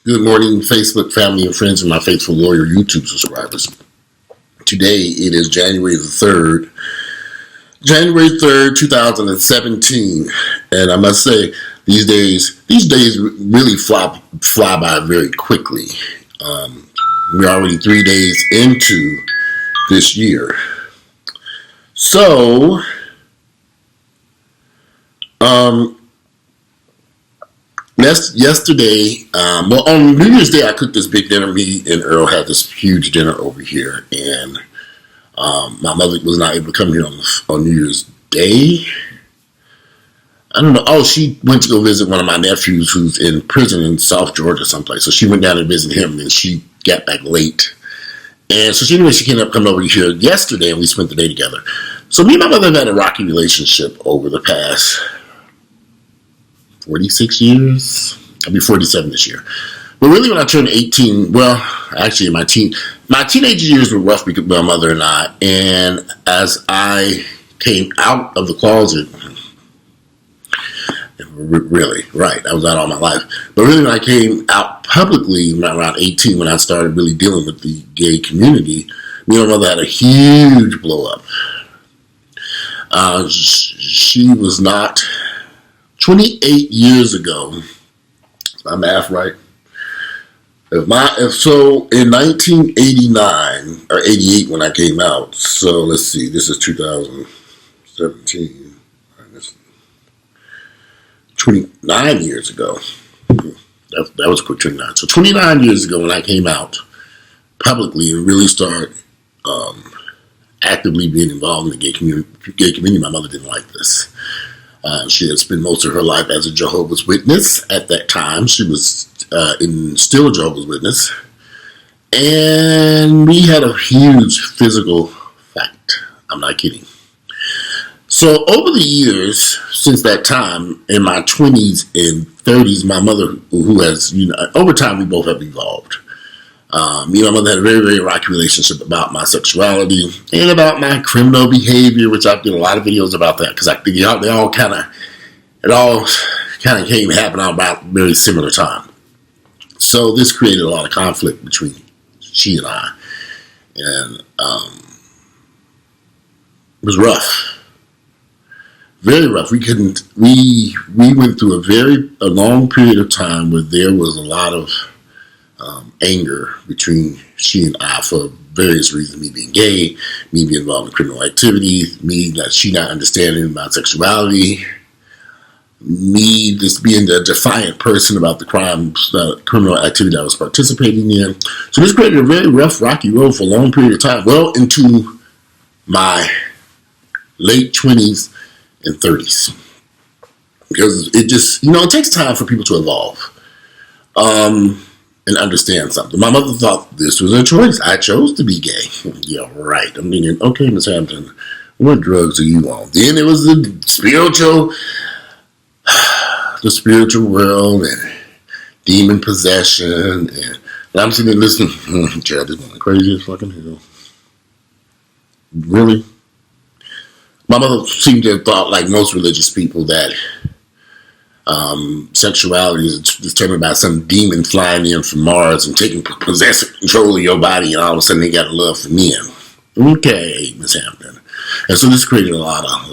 Good morning, Facebook family and friends and my faithful loyal YouTube subscribers. Today it is January 3rd, 2017, and I must say these days really fly by very quickly. We're already 3 days into this year, so yesterday, on New Year's Day, I cooked this big dinner. Me and Earl had this huge dinner over here, and my mother was not able to come here on New Year's Day. I don't know. Oh, she went to go visit one of my nephews who's in prison in South Georgia someplace. So she went down and visited him, and she got back late. And so she ended up coming over here yesterday, and we spent the day together. So me and my mother have had a rocky relationship over the past 46 years. I'll be 47 this year. But really, when I turned 18, well, actually, my teenage years were rough with my mother and I. And as I came out of the closet, really, right, I was out all my life. But really, when I came out publicly around 18, when I started really dealing with the gay community, me and my mother had a huge blow up. She was not 28 years ago. Is my math right? If so, in 1989 or 88 when I came out. So let's see. This is 2017. That's 29 years ago. That was a quick 29. So 29 years ago when I came out publicly and really started actively being involved in the gay community, my mother didn't like this. She had spent most of her life as a Jehovah's Witness. At that time, she was still a Jehovah's Witness. And we had a huge physical fight. I'm not kidding. So over the years, since that time, in my 20s and 30s, my mother, who has, over time, we both have evolved. Me and my mother had a very, very rocky relationship about my sexuality and about my criminal behavior, which I've done a lot of videos about that because I think it all kind of came happening about very similar time. So this created a lot of conflict between she and I, and it was rough, very rough. We went through a long period of time where there was a lot of anger between she and I for various reasons. Me being gay, me being involved in criminal activity, she not understanding my sexuality, me just being a defiant person about the criminal activity I was participating in. So this created a very rough, rocky road for a long period of time, well into my late 20s and 30s. Because it just, it takes time for people to evolve. And understand something. My mother thought this was a choice. I chose to be gay. Yeah, right. I'm thinking, okay, Miss Hampton, what drugs are you on? Then it was the spiritual world and demon possession. And I'm sitting there listening. Chad, this is the craziest fucking hell. Really? My mother seemed to have thought, like most religious people, that sexuality is determined by some demon flying in from Mars and taking possessive control of your body, and all of a sudden they got a love for men. Okay, Miss Hampton. And so this created a lot of.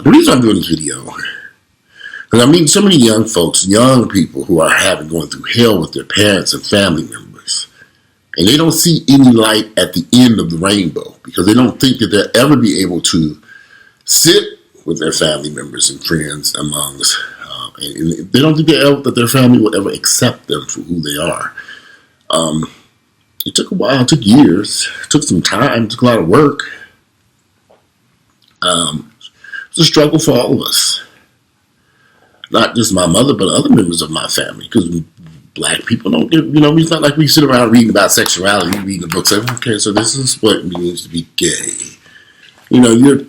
The reason I'm doing this video, because I'm meeting so many young folks, young people who are going through hell with their parents and family members, and they don't see any light at the end of the rainbow because they don't think that they'll ever be able to sit with their family members and friends amongst. And they don't think that their family will ever accept them for who they are. It took a while. It took years. It took some time. It took a lot of work. It's a struggle for all of us. Not just my mother, but other members of my family. Because black people don't get, it's not like we sit around reading about sexuality, reading the books, saying, okay, so this is what it means to be gay. The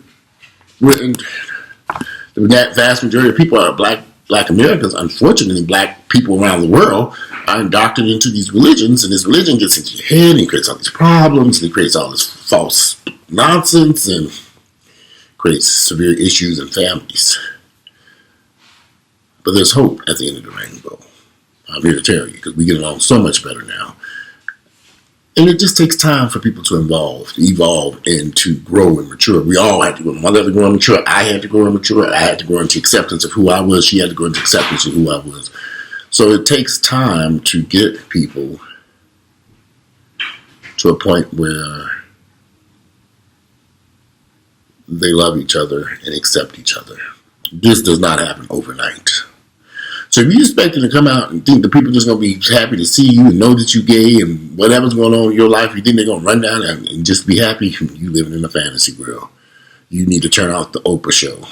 vast majority of people are black Americans. Unfortunately, black people around the world are indoctrinated into these religions, and this religion gets into your head and creates all these problems, and it creates all this false nonsense, and creates severe issues in families. But there's hope at the end of the rainbow. I'm here to tell you, because we get along so much better now. And it just takes time for people to evolve, and to grow and mature. We all had to grow. My mother had to grow and mature. I had to grow and mature. I had to grow into acceptance of who I was. She had to grow into acceptance of who I was. So it takes time to get people to a point where they love each other and accept each other. This does not happen overnight. So if you expect to come out and think the people are just going to be happy to see you and know that you're gay and whatever's going on in your life, you think they're going to run down and just be happy, you living in a fantasy world. You need to turn off the Oprah show.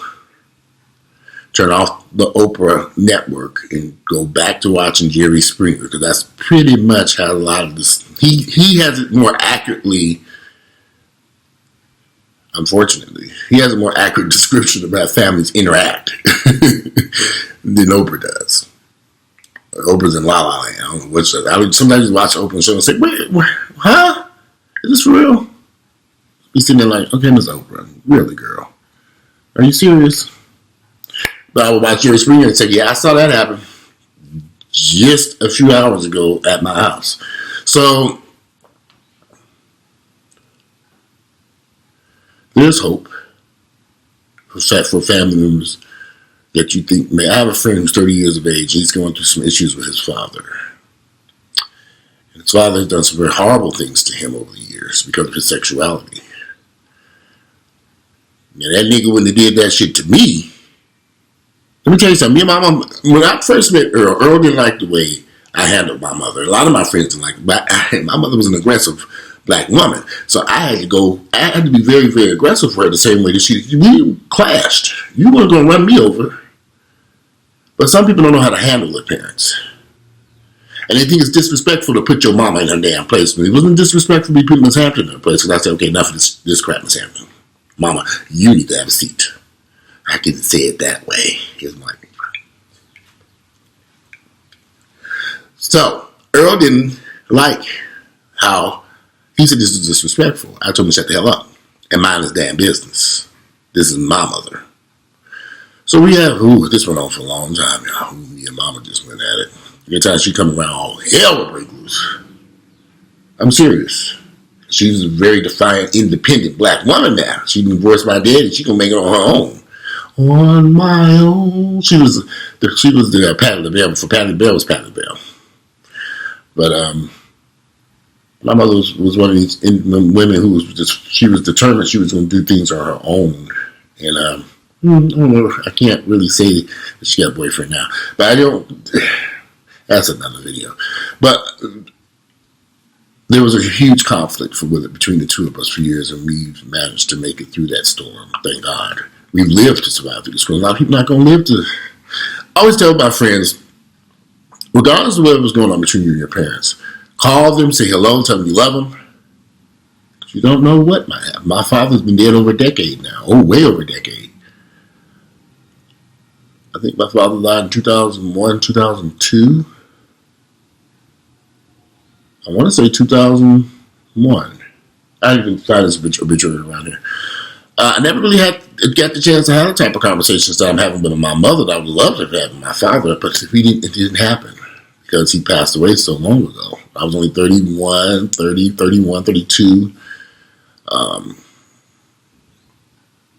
Turn off the Oprah network and go back to watching Jerry Springer, because that's pretty much how a lot of this, he has it more accurately, unfortunately, he has a more accurate description of how families interact than Oprah does. Oprah's in La La Land. I don't know what's that. I would sometimes watch Oprah show and say, wait, huh? Is this for real? You sitting there like, okay, Miss Oprah, really, girl? Are you serious? But I would watch Jerry Springer and say, yeah, I saw that happen just a few hours ago at my house. So there's hope for family members that you think, man, I have a friend who's 30 years of age. He's going through some issues with his father. And his father has done some very horrible things to him over the years because of his sexuality. And that nigga, when they did that shit to me, let me tell you something. Me and my mom, when I first met Earl didn't like the way I handled my mother. A lot of my friends didn't like it, but my mother was an aggressive black woman. So I had to be very, very aggressive for her the same way that we clashed. You weren't going to run me over. But some people don't know how to handle their parents. And they think it's disrespectful to put your mama in her damn place. But it wasn't disrespectful to put Miss Hampton in her place. Because I said, okay, enough of this crap, Miss Hampton. Mama, you need to have a seat. I can say it that way. Here's my thing. So, Earl didn't like how he said this is disrespectful. I told him to shut the hell up and mind his damn business. This is my mother. So we have, this went on for a long time, y'all. Me and mama just went at it. Every time she come around, all hell would break loose. I'm serious. She's a very defiant, independent black woman now. She divorced my daddy. She gonna make it on her own. On my own. She was the Patti LaBelle before Patti LaBelle was Patti LaBelle. But my mother was one of these women who she was determined she was going to do things on her own. And I don't know, I can't really say that she got a boyfriend now. But that's another video. But there was a huge conflict between the two of us for years, and we've managed to make it through that storm. Thank God. We've lived to survive through the storm. A lot of people not going to live to. I always tell my friends, regardless of whatever's going on between you and your parents, call them, say hello, tell them you love them. You don't know what might happen. My father's been dead over a decade now. Way over a decade. I think my father died in 2001, 2002. I want to say 2001. I didn't even find this obituary around here. I never really got the chance to have the type of conversations that I'm having with my mother that I would love to have with my father, but it didn't happen because he passed away so long ago. I was only 31, 32.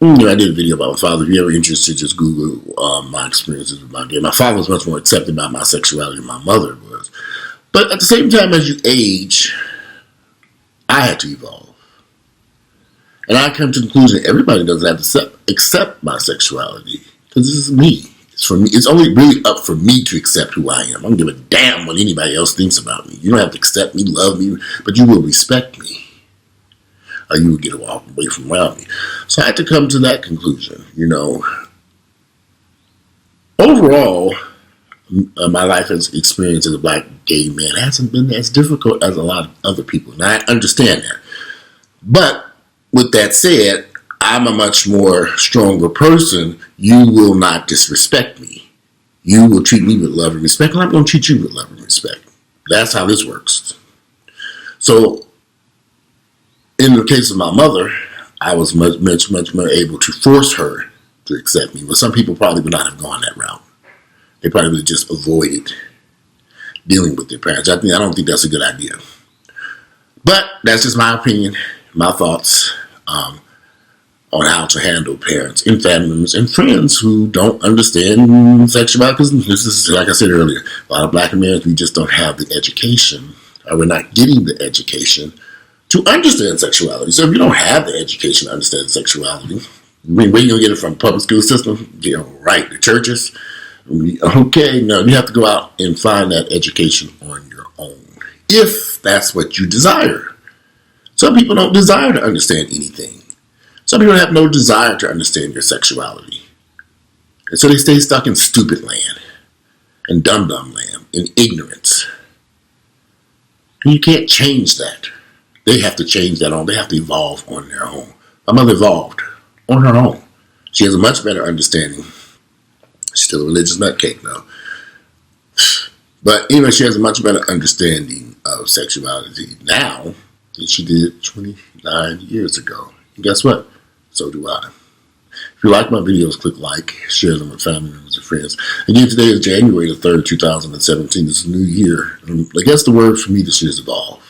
I did a video about my father. If you're ever interested, just Google my experiences with my dad. My father was much more accepting about my sexuality than my mother was. But at the same time, as you age, I had to evolve. And I come to the conclusion everybody doesn't have to accept my sexuality. Because this is me. It's for me. It's only really up for me to accept who I am. I don't give a damn what anybody else thinks about me. You don't have to accept me, love me, but you will respect me. Or you will get away from around me. So I had to come to that conclusion. Overall, my life as experience as a black gay man hasn't been as difficult as a lot of other people. And I understand that. But with that said, I'm a much more stronger person. You will not disrespect me. You will treat me with love and respect, and I'm going to treat you with love and respect. That's how this works. So, in the case of my mother, I was much more able to force her to accept me. But some people probably would not have gone that route. They probably would have just avoided dealing with their parents. I don't think that's a good idea. But that's just my opinion, my thoughts on how to handle parents and family members and friends who don't understand sexuality. Because this is, like I said earlier, a lot of Black Americans, we just don't have the education, or we're not getting the education to understand sexuality. So if you don't have the education to understand sexuality, where you gonna get it from? Public school system? Right, the churches. Okay, no, you have to go out and find that education on your own, if that's what you desire. Some people don't desire to understand anything. Some people have no desire to understand your sexuality. And so they stay stuck in stupid land, and dum-dum land, in ignorance. And you can't change that. They have to change that on. They have to evolve on their own. My mother evolved on her own. She has a much better understanding. She's still a religious nutcake now. But anyway, she has a much better understanding of sexuality now than she did 29 years ago. And guess what? So do I. If you like my videos, click like, share them with family members and friends. Again, today is January the 3rd, 2017. This is a new year. And I guess the word for me this year is evolve.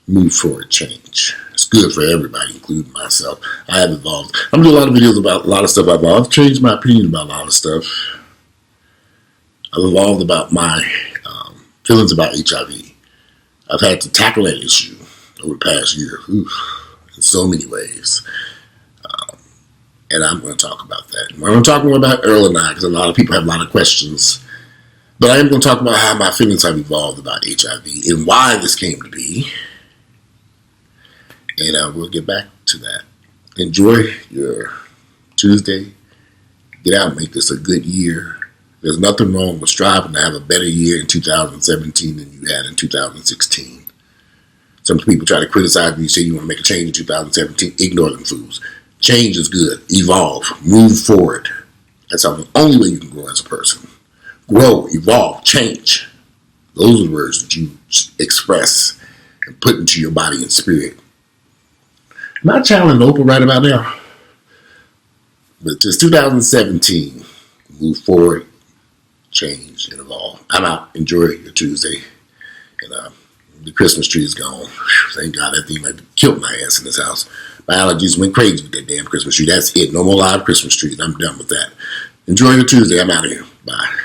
Move forward, change. It's good for everybody, including myself. I have evolved. I'm doing a lot of videos about a lot of stuff I've evolved. I've changed my opinion about a lot of stuff. I've evolved about my feelings about HIV. I've had to tackle that issue over the past year in so many ways. And I'm going to talk about that. I'm going to talk more about Earl and I, because a lot of people have a lot of questions. But I am going to talk about how my feelings have evolved about HIV and why this came to be. And we'll get back to that. Enjoy your Tuesday. Get out and make this a good year. There's nothing wrong with striving to have a better year in 2017 than you had in 2016. Some people try to criticize me, say you want to make a change in 2017. Ignore them fools. Change is good. Evolve. Move forward. That's the only way you can grow as a person. Grow, evolve, change. Those are the words that you express and put into your body and spirit. I'm not channeling Oprah right about now. But it's 2017. Move forward, change, and evolve. I'm out. Enjoy your Tuesday. And the Christmas tree is gone. Thank God, that thing might have killed my ass in this house. My allergies went crazy with that damn Christmas tree. That's it. No more live Christmas trees. I'm done with that. Enjoy your Tuesday. I'm out of here. Bye.